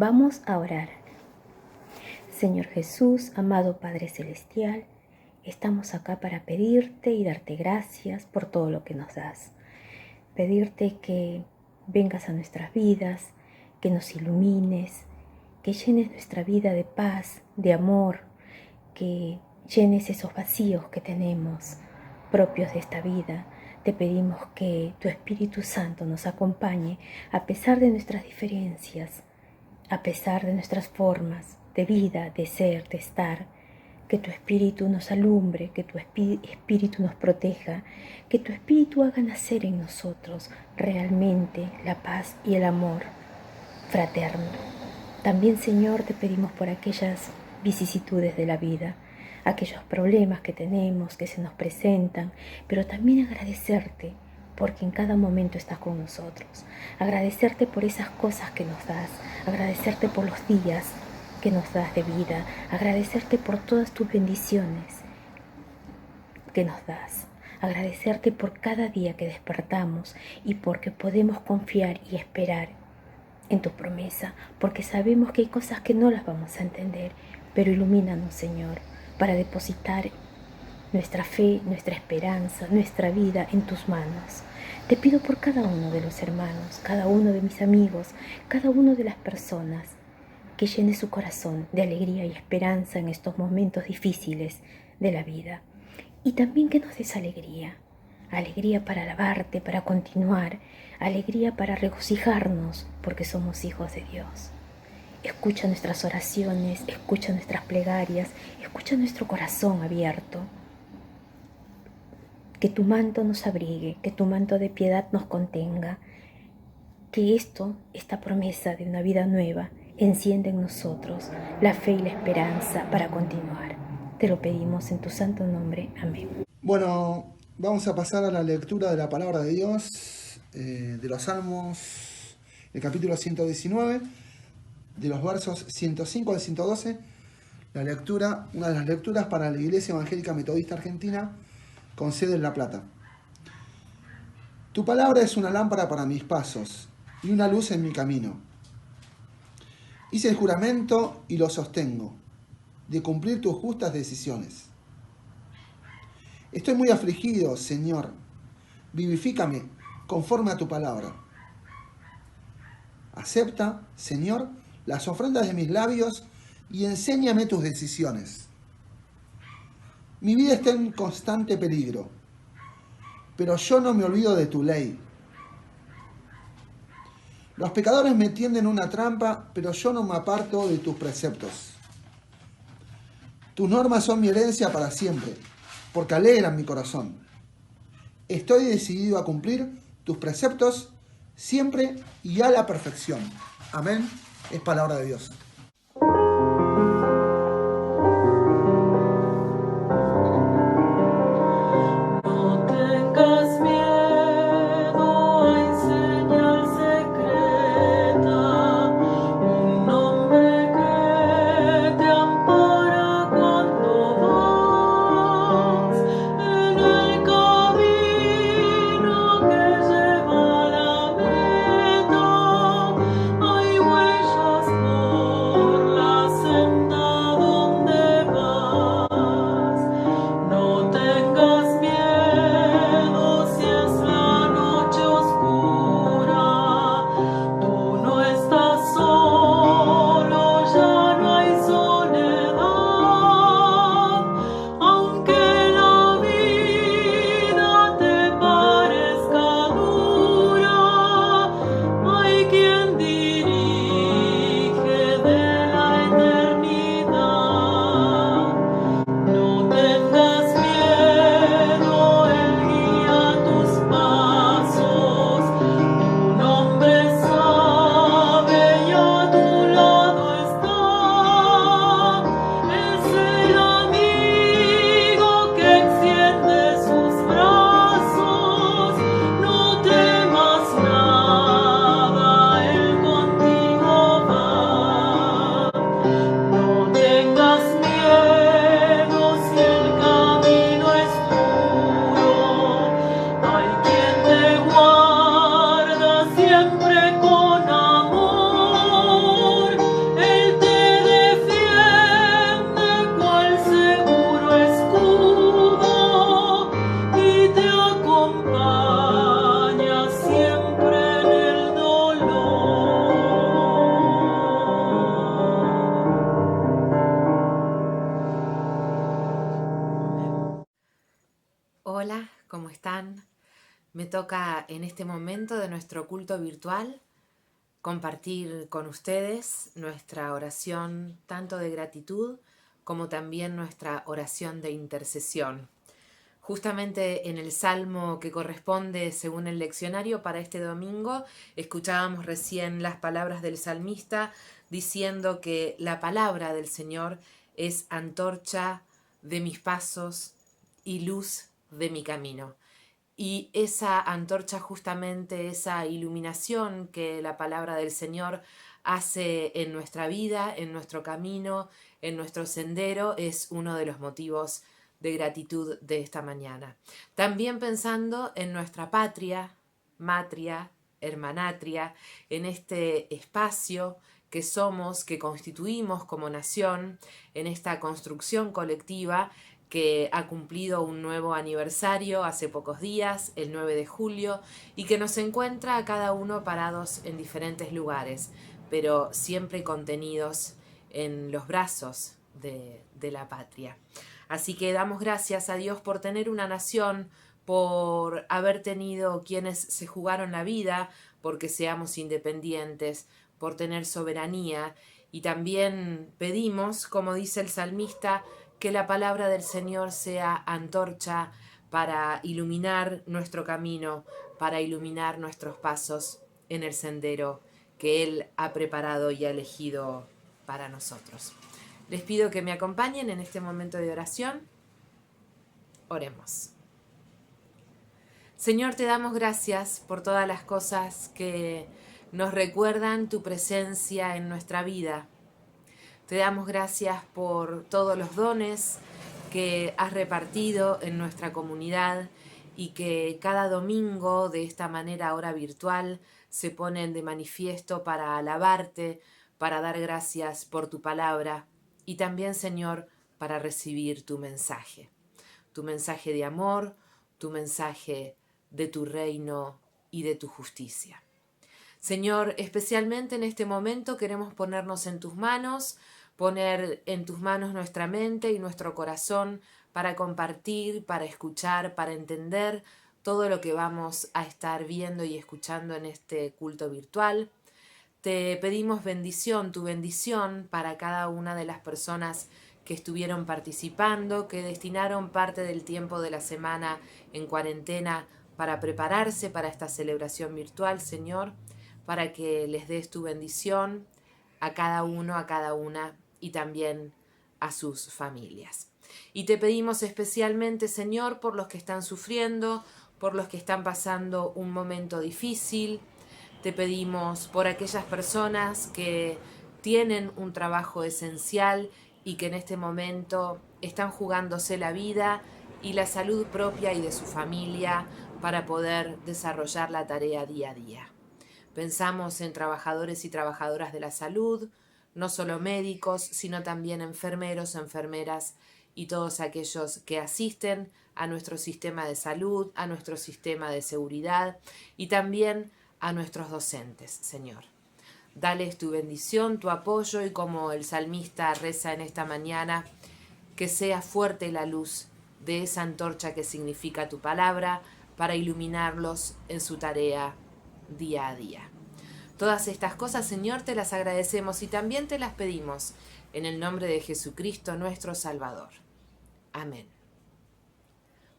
Vamos a orar. Señor Jesús, amado Padre Celestial, estamos acá para pedirte y darte gracias por todo lo que nos das. Pedirte que vengas a nuestras vidas, que nos ilumines, que llenes nuestra vida de paz, de amor, que llenes esos vacíos que tenemos propios de esta vida. Te pedimos que tu Espíritu Santo nos acompañe a pesar de nuestras diferencias, a pesar de nuestras formas de vida, de ser, de estar. Que tu Espíritu nos alumbre, que tu Espíritu nos proteja, que tu Espíritu haga nacer en nosotros realmente la paz y el amor fraterno. También, Señor, te pedimos por aquellas vicisitudes de la vida, aquellos problemas que tenemos, que se nos presentan, pero también agradecerte porque en cada momento estás con nosotros, agradecerte por esas cosas que nos das, agradecerte por los días que nos das de vida, agradecerte por todas tus bendiciones que nos das, agradecerte por cada día que despertamos y porque podemos confiar y esperar en tu promesa, porque sabemos que hay cosas que no las vamos a entender, pero ilumínanos, Señor, para depositar nuestra fe, nuestra esperanza, nuestra vida en tus manos. Te pido por cada uno de los hermanos, cada uno de mis amigos, cada uno de las personas, que llene su corazón de alegría y esperanza en estos momentos difíciles de la vida. Y también que nos des alegría, alegría para alabarte, para continuar, alegría para regocijarnos porque somos hijos de Dios. Escucha nuestras oraciones, escucha nuestras plegarias, escucha nuestro corazón abierto. Que tu manto nos abrigue, que tu manto de piedad nos contenga, que esta promesa de una vida nueva, enciende en nosotros la fe y la esperanza para continuar. Te lo pedimos en tu santo nombre. Amén. Bueno, vamos a pasar a la lectura de la palabra de Dios, de los Salmos, el capítulo 119, de los versos 105 al 112. La lectura, una de las lecturas para la Iglesia Evangélica Metodista Argentina, con sede en La Plata. Tu palabra es una lámpara para mis pasos y una luz en mi camino. Hice el juramento y lo sostengo, de cumplir tus justas decisiones. Estoy muy afligido, Señor. Vivifícame conforme a tu palabra. Acepta, Señor, las ofrendas de mis labios y enséñame tus decisiones. Mi vida está en constante peligro, pero yo no me olvido de tu ley. Los pecadores me tienden una trampa, pero yo no me aparto de tus preceptos. Tus normas son mi herencia para siempre, porque alegran mi corazón. Estoy decidido a cumplir tus preceptos siempre y a la perfección. Amén. Es palabra de Dios. Hola, ¿cómo están? Me toca en este momento de nuestro culto virtual compartir con ustedes nuestra oración tanto de gratitud como también nuestra oración de intercesión. Justamente en el salmo que corresponde según el leccionario para este domingo, escuchábamos recién las palabras del salmista diciendo que la palabra del Señor es antorcha de mis pasos y luz de mi camino. Y esa antorcha, justamente esa iluminación que la palabra del Señor hace en nuestra vida, en nuestro camino, en nuestro sendero, es uno de los motivos de gratitud de esta mañana. También pensando en nuestra patria, matria, hermanatria, en este espacio que somos, que constituimos como nación, en esta construcción colectiva que ha cumplido un nuevo aniversario hace pocos días, el 9 de julio, y que nos encuentra a cada uno parados en diferentes lugares, pero siempre contenidos en los brazos de la patria. Así que damos gracias a Dios por tener una nación, por haber tenido quienes se jugaron la vida porque seamos independientes, por tener soberanía, y también pedimos, como dice el salmista, que la palabra del Señor sea antorcha para iluminar nuestro camino, para iluminar nuestros pasos en el sendero que Él ha preparado y ha elegido para nosotros. Les pido que me acompañen en este momento de oración. Oremos. Señor, te damos gracias por todas las cosas que nos recuerdan tu presencia en nuestra vida. Te damos gracias por todos los dones que has repartido en nuestra comunidad y que cada domingo de esta manera ahora virtual se ponen de manifiesto para alabarte, para dar gracias por tu palabra y también, Señor, para recibir tu mensaje de amor, tu mensaje de tu reino y de tu justicia. Señor, especialmente en este momento queremos ponernos en tus manos, poner en tus manos nuestra mente y nuestro corazón para compartir, para escuchar, para entender todo lo que vamos a estar viendo y escuchando en este culto virtual. Te pedimos bendición, tu bendición para cada una de las personas que estuvieron participando, que destinaron parte del tiempo de la semana en cuarentena para prepararse para esta celebración virtual, Señor, para que les des tu bendición a cada uno, a cada una y también a sus familias. Y te pedimos especialmente, Señor, por los que están sufriendo, por los que están pasando un momento difícil. Te pedimos por aquellas personas que tienen un trabajo esencial y que en este momento están jugándose la vida y la salud propia y de su familia para poder desarrollar la tarea día a día. Pensamos en trabajadores y trabajadoras de la salud, no solo médicos, sino también enfermeros, enfermeras y todos aquellos que asisten a nuestro sistema de salud, a nuestro sistema de seguridad y también a nuestros docentes, Señor. Dales tu bendición, tu apoyo y como el salmista reza en esta mañana, que sea fuerte la luz de esa antorcha que significa tu palabra para iluminarlos en su tarea día a día. Todas estas cosas, Señor, te las agradecemos y también te las pedimos en el nombre de Jesucristo, nuestro Salvador. Amén.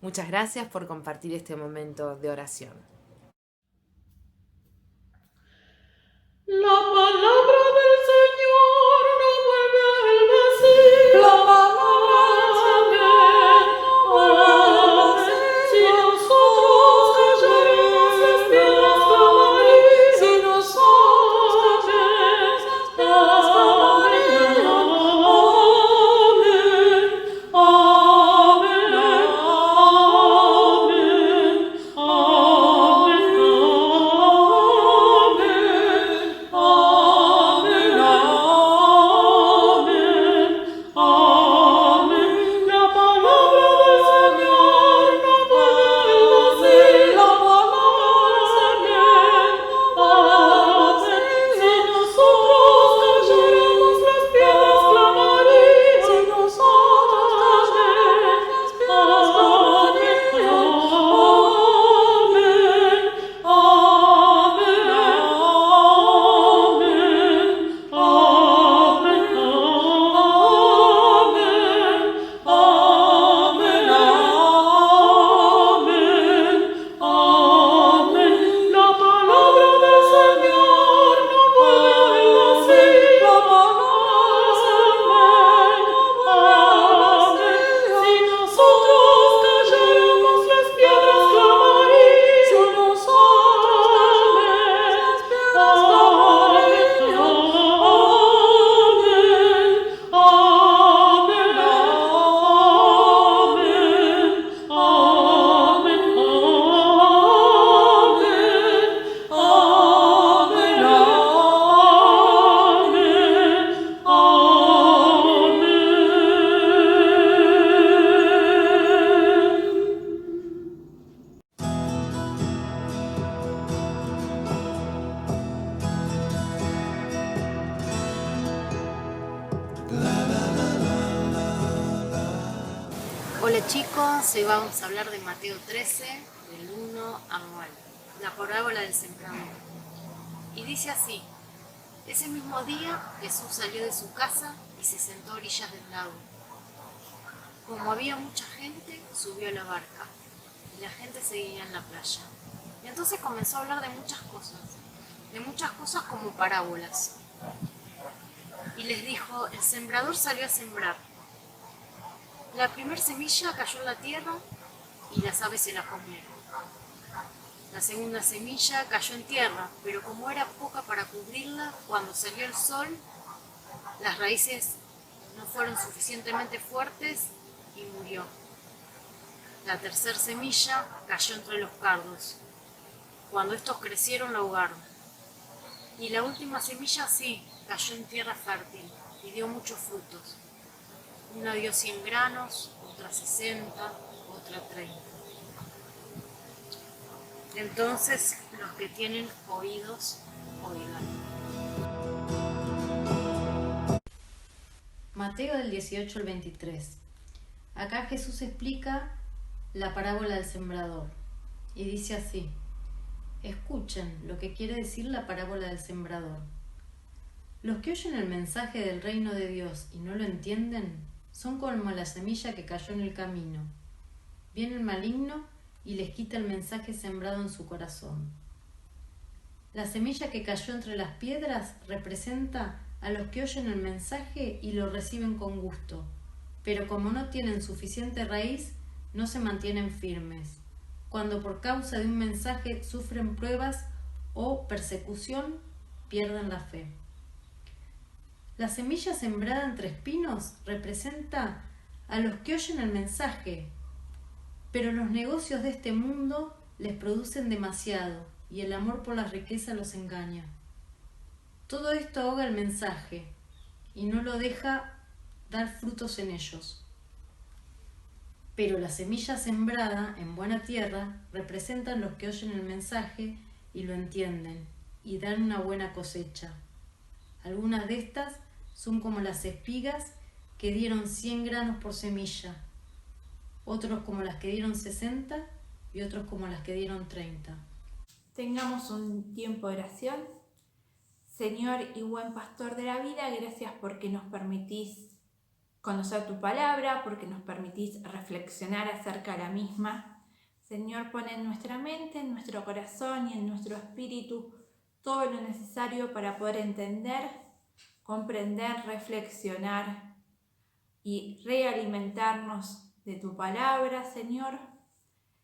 Muchas gracias por compartir este momento de oración. La palabra del Señor no vuelve a él vacía. La palabra del Señor no vuelve a él vacía. Si nosotros callaremos las piedras clamarían. Si nosotros callaremos las piedras clamarían. Amén. Amén. Amén. Amén. Amén. Hola chicos, hoy vamos a hablar de Mateo 13, del 1 al 9, la parábola del sembrador. Y dice así: ese mismo día Jesús salió de su casa y se sentó a orillas del lago. Como había mucha gente, subió a la barca y la gente seguía en la playa. Y entonces comenzó a hablar de muchas cosas como parábolas. Y les dijo: el sembrador salió a sembrar. La primera semilla cayó en la tierra y las aves se la comieron. La segunda semilla cayó en tierra, pero como era poca para cubrirla, cuando salió el sol, las raíces no fueron suficientemente fuertes y murió. La tercera semilla cayó entre los cardos. Cuando estos crecieron, la ahogaron. Y la última semilla sí, cayó en tierra fértil y dio muchos frutos. Una dio 100 granos, otra 60, otra 30. Entonces, los que tienen oídos, oigan. Mateo del 18 al 23. Acá Jesús explica la parábola del sembrador y dice así: escuchen lo que quiere decir la parábola del sembrador. Los que oyen el mensaje del reino de Dios y no lo entienden son como la semilla que cayó en el camino. Viene el maligno y les quita el mensaje sembrado en su corazón. La semilla que cayó entre las piedras representa a los que oyen el mensaje y lo reciben con gusto, pero como no tienen suficiente raíz, no se mantienen firmes. Cuando por causa de un mensaje sufren pruebas o persecución, pierden la fe. La semilla sembrada entre espinos representa a los que oyen el mensaje, pero los negocios de este mundo les producen demasiado y el amor por la riqueza los engaña. Todo esto ahoga el mensaje y no lo deja dar frutos en ellos. Pero la semilla sembrada en buena tierra representan los que oyen el mensaje y lo entienden y dan una buena cosecha. Algunas de estas son como las espigas que dieron 100 granos por semilla, otros como las que dieron 60 y otros como las que dieron 30. Tengamos un tiempo de oración. Señor y buen pastor de la vida, gracias porque nos permitís conocer tu palabra, porque nos permitís reflexionar acerca de la misma. Señor, pon en nuestra mente, en nuestro corazón y en nuestro espíritu todo lo necesario para poder entender, comprender, reflexionar y realimentarnos de tu palabra, Señor,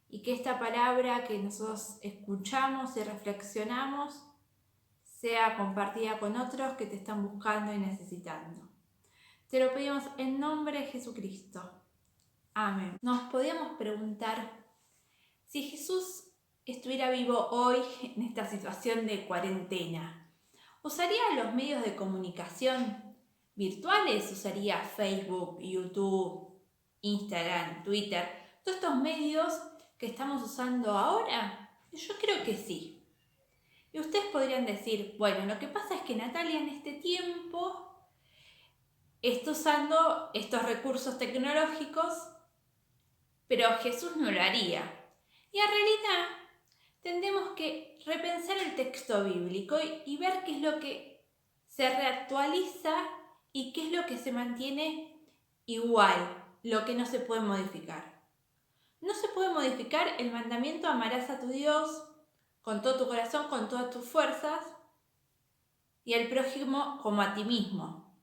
y que esta palabra que nosotros escuchamos y reflexionamos sea compartida con otros que te están buscando y necesitando. Te lo pedimos en nombre de Jesucristo. Amén. Nos podíamos preguntar si Jesús estuviera vivo hoy en esta situación de cuarentena. ¿Usaría los medios de comunicación virtuales? ¿Usaría Facebook, YouTube, Instagram, Twitter? ¿Todos estos medios que estamos usando ahora? Yo creo que sí. Y ustedes podrían decir, bueno, lo que pasa es que Natalia en este tiempo está usando estos recursos tecnológicos, pero Jesús no lo haría. Y en realidad tendremos que repensar el texto bíblico y ver qué es lo que se reactualiza y qué es lo que se mantiene igual, lo que no se puede modificar. No se puede modificar el mandamiento: amarás a tu Dios con todo tu corazón, con todas tus fuerzas, y al prójimo como a ti mismo.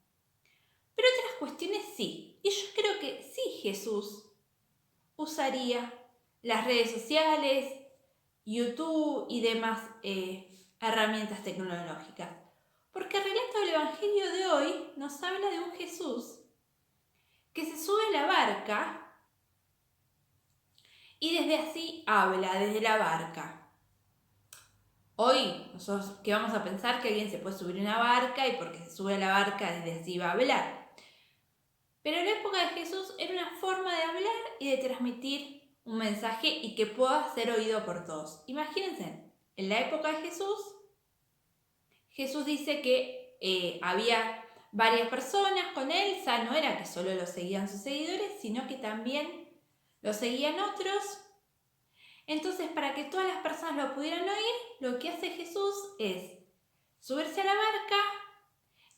Pero otras cuestiones sí. Y yo creo que sí Jesús usaría las redes sociales, YouTube y demás herramientas tecnológicas. Porque el relato del Evangelio de hoy nos habla de un Jesús que se sube a la barca y desde así habla, desde la barca. Hoy nosotros que vamos a pensar que alguien se puede subir a una barca y porque se sube a la barca desde así va a hablar. Pero en la época de Jesús era una forma de hablar y de transmitir un mensaje y que pueda ser oído por todos. Imagínense, en la época de Jesús dice que había varias personas con él, o sea, no era que solo lo seguían sus seguidores, sino que también lo seguían otros. Entonces, para que todas las personas lo pudieran oír, lo que hace Jesús es subirse a la barca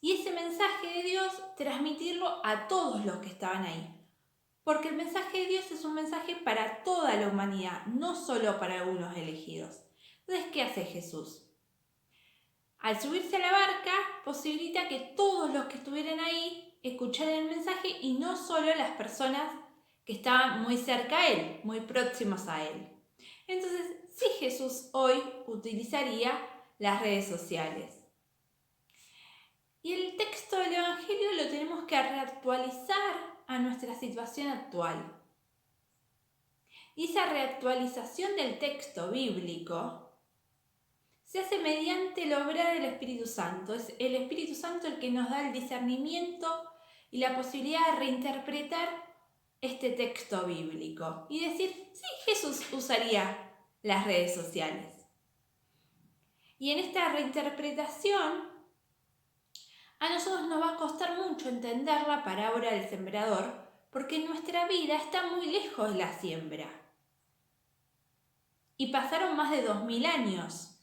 y ese mensaje de Dios transmitirlo a todos los que estaban ahí. Porque el mensaje de Dios es un mensaje para toda la humanidad, no solo para algunos elegidos. Entonces, ¿qué hace Jesús? Al subirse a la barca, posibilita que todos los que estuvieran ahí escucharan el mensaje y no solo las personas que estaban muy cerca a él, muy próximos a él. Entonces, sí, Jesús hoy utilizaría las redes sociales. Y el texto del Evangelio lo tenemos que reactualizar a nuestra situación actual. Y esa reactualización del texto bíblico se hace mediante el obrar del Espíritu Santo. Es el Espíritu Santo el que nos da el discernimiento y la posibilidad de reinterpretar este texto bíblico y decir, sí, Jesús usaría las redes sociales. Y en esta reinterpretación, a nosotros nos va a costar mucho entender la parábola del sembrador, porque nuestra vida está muy lejos de la siembra. Y pasaron más de 2000 años.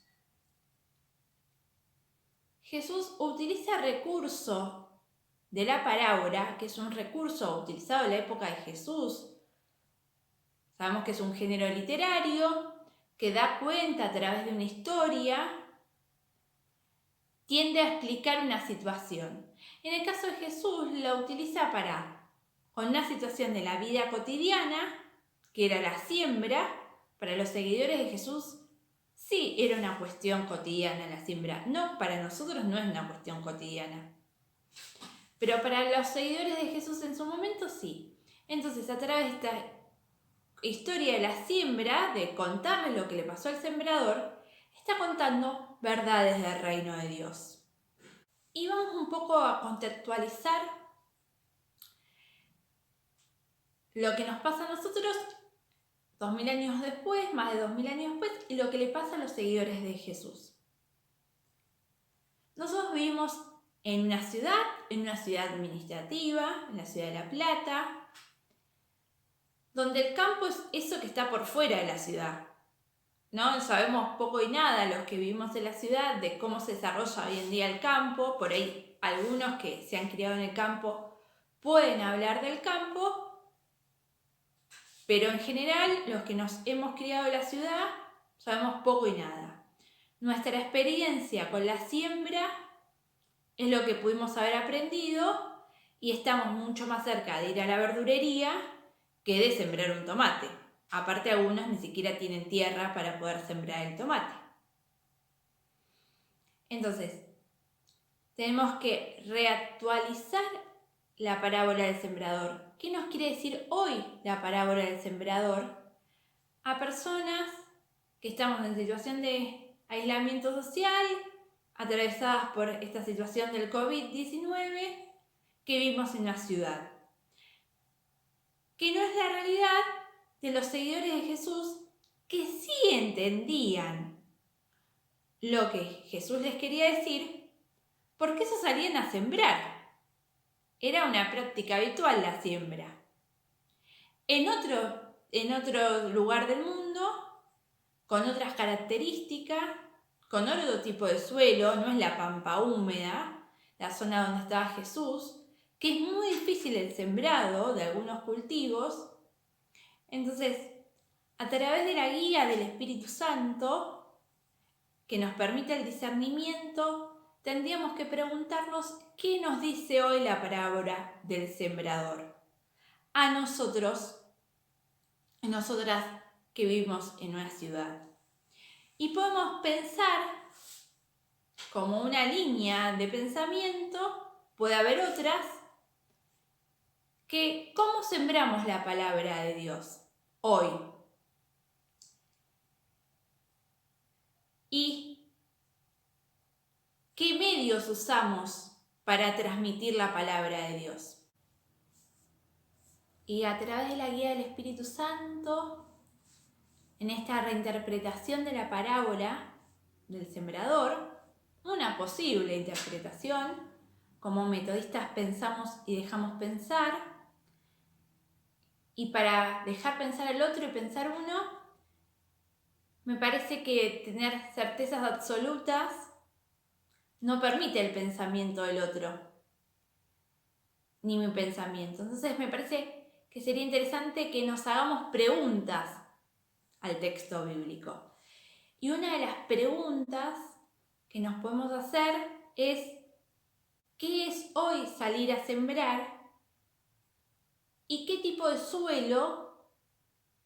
Jesús utiliza recurso de la parábola, que es un recurso utilizado en la época de Jesús. Sabemos que es un género literario que da cuenta a través de una historia, tiende a explicar una situación. En el caso de Jesús lo utiliza con una situación de la vida cotidiana, que era la siembra. Para los seguidores de Jesús sí era una cuestión cotidiana la siembra. No, para nosotros no es una cuestión cotidiana. Pero para los seguidores de Jesús en su momento sí. Entonces, a través de esta historia de la siembra, de contarle lo que le pasó al sembrador, está contando verdades del reino de Dios. Y vamos un poco a contextualizar lo que nos pasa a nosotros 2000 años después, más de 2000 años después, y lo que le pasa a los seguidores de Jesús. Nosotros vivimos en una ciudad administrativa, en la ciudad de La Plata, donde el campo es eso que está por fuera de la ciudad. ¿No? Sabemos poco y nada los que vivimos en la ciudad de cómo se desarrolla hoy en día el campo. Por ahí algunos que se han criado en el campo pueden hablar del campo, pero en general los que nos hemos criado en la ciudad sabemos poco y nada. Nuestra experiencia con la siembra es lo que pudimos haber aprendido y estamos mucho más cerca de ir a la verdurería que de sembrar un tomate. Aparte, algunos ni siquiera tienen tierra para poder sembrar el tomate. Entonces, tenemos que reactualizar la parábola del sembrador. ¿Qué nos quiere decir hoy la parábola del sembrador? A personas que estamos en situación de aislamiento social, atravesadas por esta situación del COVID-19, que vivimos en la ciudad. Que no es la realidad de los seguidores de Jesús, que sí entendían lo que Jesús les quería decir, porque eso salían a sembrar. Era una práctica habitual la siembra. En otro lugar del mundo, con otras características, con otro tipo de suelo, no es la pampa húmeda, la zona donde estaba Jesús, que es muy difícil el sembrado de algunos cultivos. Entonces, a través de la guía del Espíritu Santo, que nos permite el discernimiento, tendríamos que preguntarnos qué nos dice hoy la parábola del sembrador. A nosotros, a nosotras que vivimos en una ciudad. Y podemos pensar como una línea de pensamiento, puede haber otras, que cómo sembramos la palabra de Dios hoy. Y qué medios usamos para transmitir la palabra de Dios. Y a través de la guía del Espíritu Santo, en esta reinterpretación de la parábola del sembrador, una posible interpretación, como metodistas pensamos y dejamos pensar, y para dejar pensar al otro y pensar uno, me parece que tener certezas absolutas no permite el pensamiento del otro, ni mi pensamiento. Entonces me parece que sería interesante que nos hagamos preguntas al texto bíblico. Y una de las preguntas que nos podemos hacer es: ¿qué es hoy salir a sembrar? ¿Y qué tipo de suelo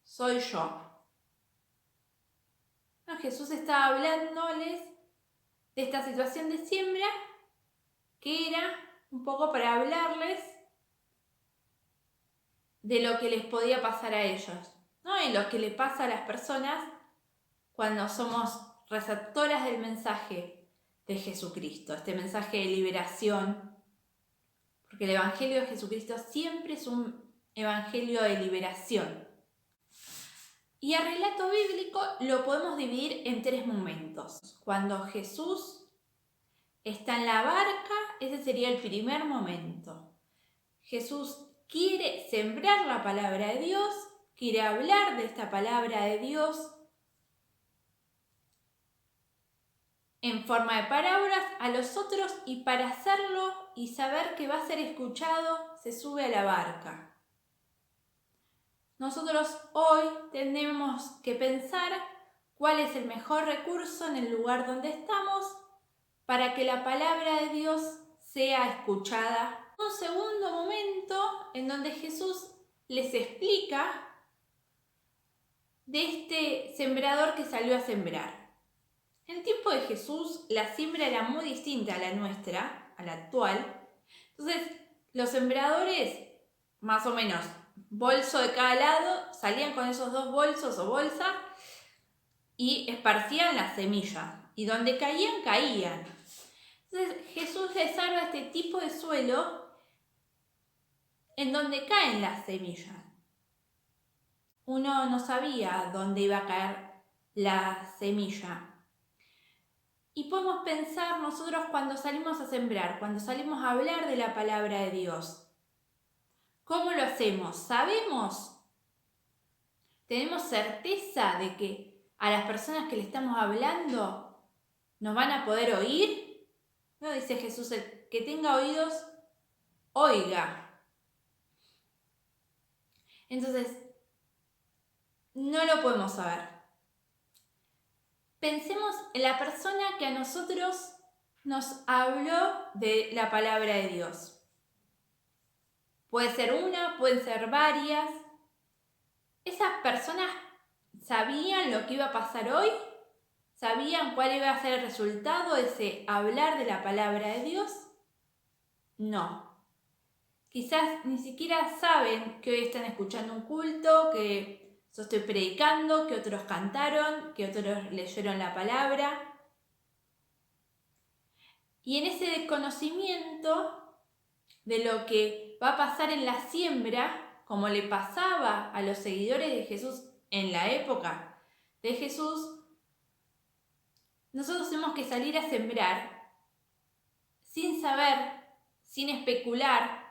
soy yo? No, Jesús estaba hablándoles de esta situación de siembra, que era un poco para hablarles de lo que les podía pasar a ellos, ¿no? Y lo que le pasa a las personas cuando somos receptoras del mensaje de Jesucristo, este mensaje de liberación, porque el Evangelio de Jesucristo siempre es un evangelio de liberación. Y el relato bíblico lo podemos dividir en 3 momentos. Cuando Jesús está en la barca, ese sería el primer momento. Jesús quiere sembrar la palabra de Dios, quiere hablar de esta palabra de Dios en forma de parábolas a los otros, y para hacerlo y saber que va a ser escuchado, se sube a la barca. Nosotros hoy tenemos que pensar cuál es el mejor recurso en el lugar donde estamos para que la palabra de Dios sea escuchada. Un segundo momento en donde Jesús les explica de este sembrador que salió a sembrar. En el tiempo de Jesús la siembra era muy distinta a la nuestra, a la actual. Entonces los sembradores, más o menos bolso de cada lado, salían con esos 2 bolsos o bolsas y esparcían la semilla, y donde caían, caían. Entonces Jesús les salva este tipo de suelo en donde caen las semillas. Uno no sabía dónde iba a caer la semilla. Y podemos pensar nosotros cuando salimos a sembrar, cuando salimos a hablar de la palabra de Dios. ¿Cómo lo hacemos? ¿Sabemos? ¿Tenemos certeza de que a las personas que le estamos hablando nos van a poder oír? No, dice Jesús, el que tenga oídos, oiga. Entonces, no lo podemos saber. Pensemos en la persona que a nosotros nos habló de la palabra de Dios. Puede ser una, pueden ser varias. ¿Esas personas sabían lo que iba a pasar hoy? ¿Sabían cuál iba a ser el resultado de ese hablar de la palabra de Dios? No. Quizás ni siquiera saben que hoy están escuchando un culto, que yo estoy predicando, que otros cantaron, que otros leyeron la palabra. Y en ese desconocimiento de lo que va a pasar en la siembra, como le pasaba a los seguidores de Jesús en la época de Jesús, nosotros tenemos que salir a sembrar sin saber, sin especular.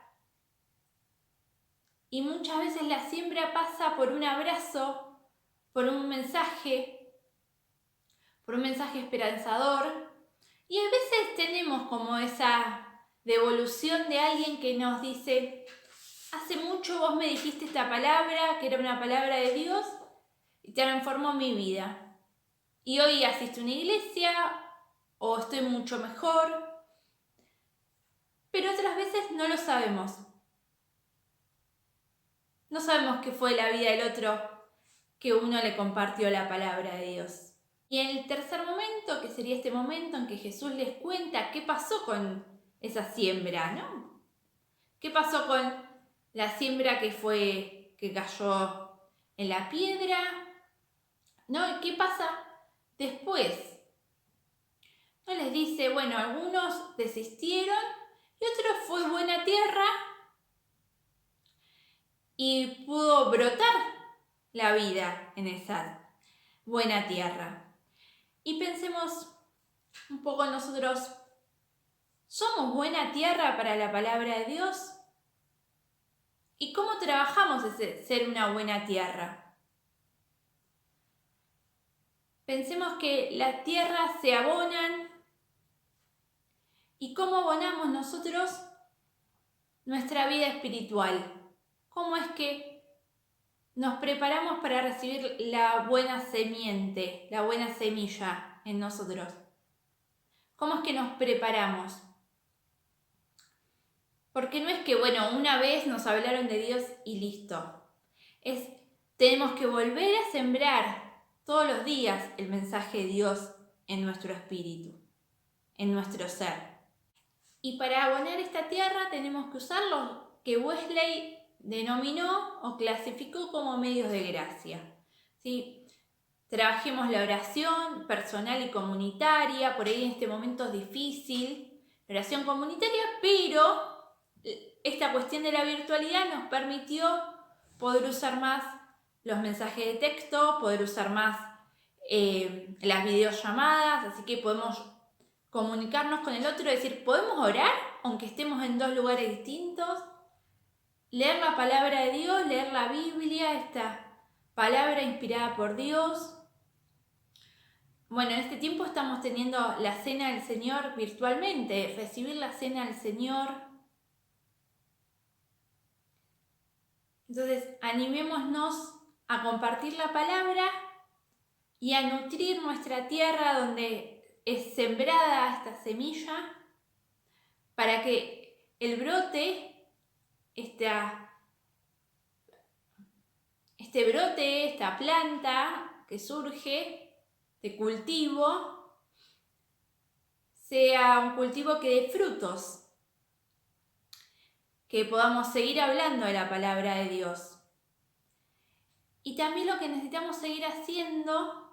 Y muchas veces la siembra pasa por un abrazo, por un mensaje esperanzador. Y a veces tenemos como esa devolución de alguien que nos dice: hace mucho vos me dijiste esta palabra, que era una palabra de Dios, y transformó mi vida. Y hoy asisto a una iglesia, o estoy mucho mejor. Pero otras veces no lo sabemos. No sabemos qué fue la vida del otro que uno le compartió la palabra de Dios. Y en el tercer momento, que sería este momento en que Jesús les cuenta qué pasó con esa siembra, ¿no? ¿Qué pasó con la siembra que cayó en la piedra? ¿No? ¿Y qué pasa después? No les dice, bueno, algunos desistieron y otros fue buena tierra y pudo brotar la vida en esa buena tierra. Y pensemos un poco nosotros, ¿somos buena tierra para la palabra de Dios? ¿Y cómo trabajamos ese ser una buena tierra? Pensemos que las tierras se abonan. ¿Y cómo abonamos nosotros nuestra vida espiritual? ¿Cómo es que nos preparamos para recibir la buena semiente, la buena semilla en nosotros? ¿Cómo es que nos preparamos? Porque no es que, una vez nos hablaron de Dios y listo. Tenemos que volver a sembrar todos los días el mensaje de Dios en nuestro espíritu, en nuestro ser. Y para abonar esta tierra tenemos que usar lo que Wesley denominó o clasificó como medios de gracia. ¿Sí? Trabajemos la oración personal y comunitaria, por ahí en este momento es difícil, la oración comunitaria, pero esta cuestión de la virtualidad nos permitió poder usar más los mensajes de texto, poder usar más las videollamadas, así que podemos comunicarnos con el otro, es decir, podemos orar aunque estemos en dos lugares distintos, leer la palabra de Dios, leer la Biblia, esta palabra inspirada por Dios. En este tiempo estamos teniendo la Cena del Señor virtualmente, recibir la Cena del Señor. Entonces, animémonos a compartir la palabra y a nutrir nuestra tierra donde es sembrada esta semilla para que el brote, esta planta que surge de cultivo, sea un cultivo que dé frutos, que podamos seguir hablando de la palabra de Dios. Y también lo que necesitamos seguir haciendo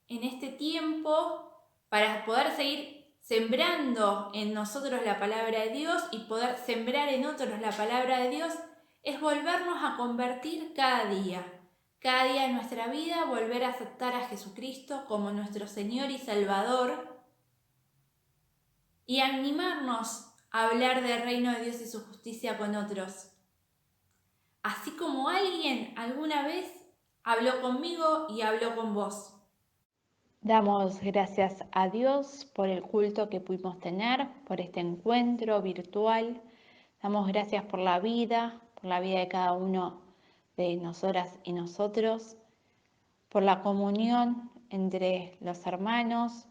en este tiempo para poder seguir sembrando en nosotros la palabra de Dios y poder sembrar en otros la palabra de Dios es volvernos a convertir cada día de nuestra vida, volver a aceptar a Jesucristo como nuestro Señor y Salvador y animarnos a hablar del reino de Dios y su justicia con otros. Así como alguien alguna vez habló conmigo y habló con vos. Damos gracias a Dios por el culto que pudimos tener, por este encuentro virtual. Damos gracias por la vida de cada uno de nosotras y nosotros, por la comunión entre los hermanos,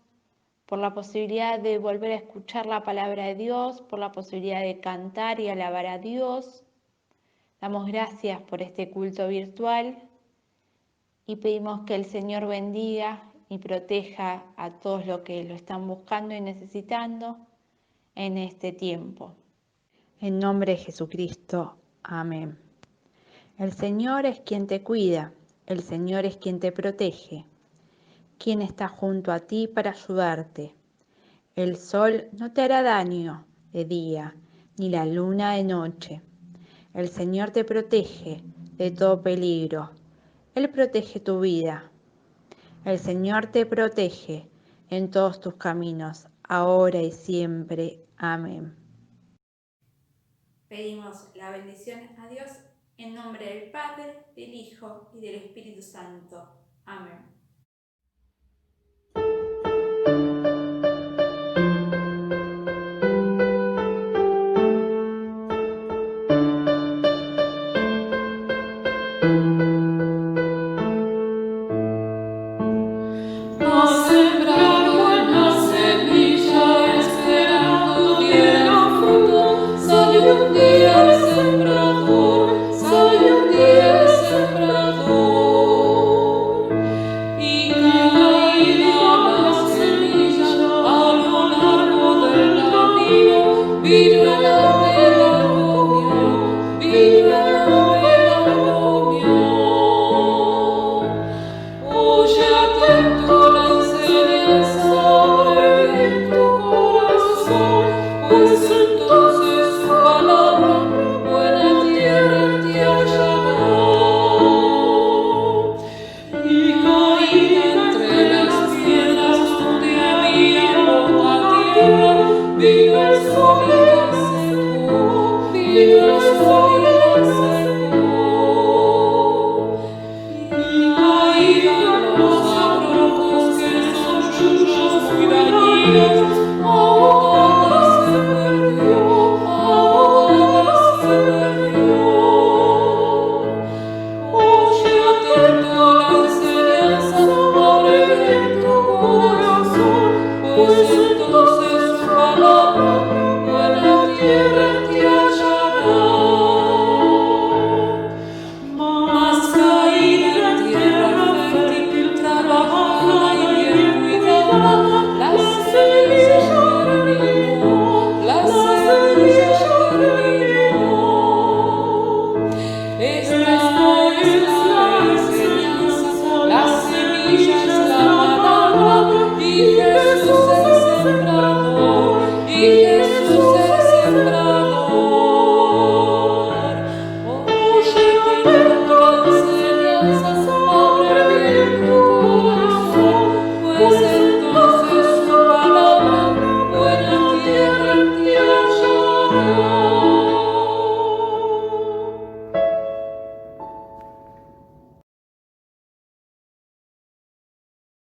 por la posibilidad de volver a escuchar la palabra de Dios, por la posibilidad de cantar y alabar a Dios. Damos gracias por este culto virtual y pedimos que el Señor bendiga y proteja a todos los que lo están buscando y necesitando en este tiempo. En nombre de Jesucristo. Amén. El Señor es quien te cuida, el Señor es quien te protege, quien está junto a ti para ayudarte. El sol no te hará daño de día, ni la luna de noche. El Señor te protege de todo peligro. Él protege tu vida. El Señor te protege en todos tus caminos, ahora y siempre. Amén. Pedimos la bendición a Dios en nombre del Padre, del Hijo y del Espíritu Santo. Amén. Viva la comunión, viva la comunión. Señor.